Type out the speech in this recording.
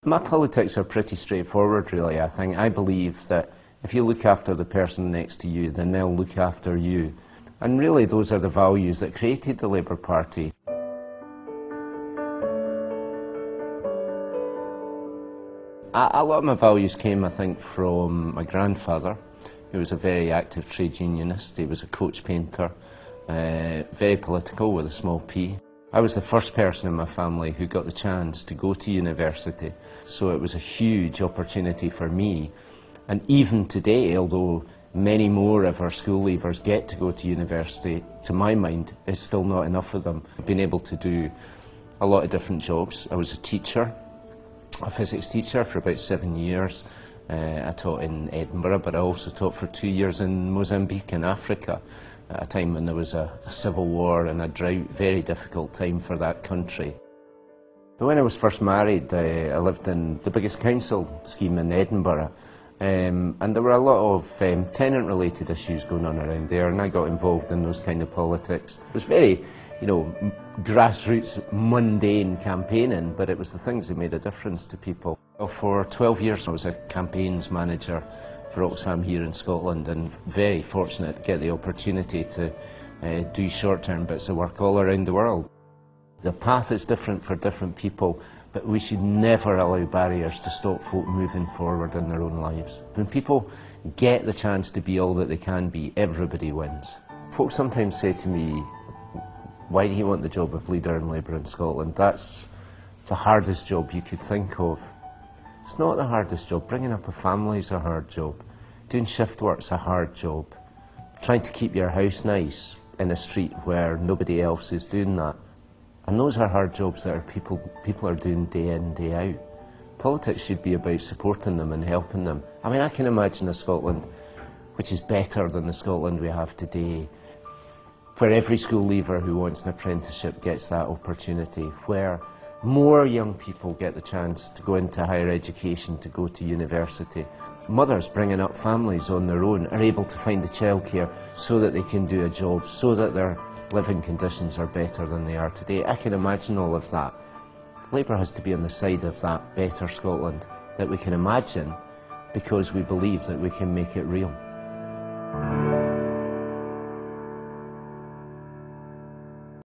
My politics are pretty straightforward, really. I believe that if you look after the person next to you, then they'll look after you. And really those are the values that created the Labour Party. A lot of my values came, I think, from my grandfather, who was a very active trade unionist. He was a coach painter, very political with a small p. I was the first person in my family who got the chance to go to university, so it was a huge opportunity for me. And even today, although many more of our school leavers get to go to university, to my mind, it's still not enough of them. I've been able to do a lot of different jobs. I was a teacher, a physics teacher for about 7 years. I taught in Edinburgh, but I also taught for 2 years in Mozambique in Africa, at a time when there was a civil war and a drought, very difficult time for that country. But when I was first married, I lived in the biggest council scheme in Edinburgh, and there were a lot of tenant-related issues going on around there, and I got involved in those kind of politics. It was very, grassroots, mundane campaigning, but it was the things that made a difference to people. For 12 years I was a campaigns manager for Oxfam here in Scotland, and very fortunate to get the opportunity to do short-term bits of work all around the world. The path is different for different people, but we should never allow barriers to stop folk moving forward in their own lives. When people get the chance to be all that they can be, everybody wins. Folk sometimes say to me, why do you want the job of leader in Labour in Scotland? That's the hardest job you could think of. It's not the hardest job. Bringing up a family is a hard job. Doing shift work's a hard job. Trying to keep your house nice in a street where nobody else is doing that. And those are hard jobs that people are doing day in, day out. Politics should be about supporting them and helping them. I mean, I can imagine a Scotland which is better than the Scotland we have today, where every school leaver who wants an apprenticeship gets that opportunity, where more young people get the chance to go into higher education, to go to university. Mothers bringing up families on their own are able to find the childcare so that they can do a job, so that their living conditions are better than they are today. I can imagine all of that. Labour has to be on the side of that better Scotland that we can imagine, because we believe that we can make it real.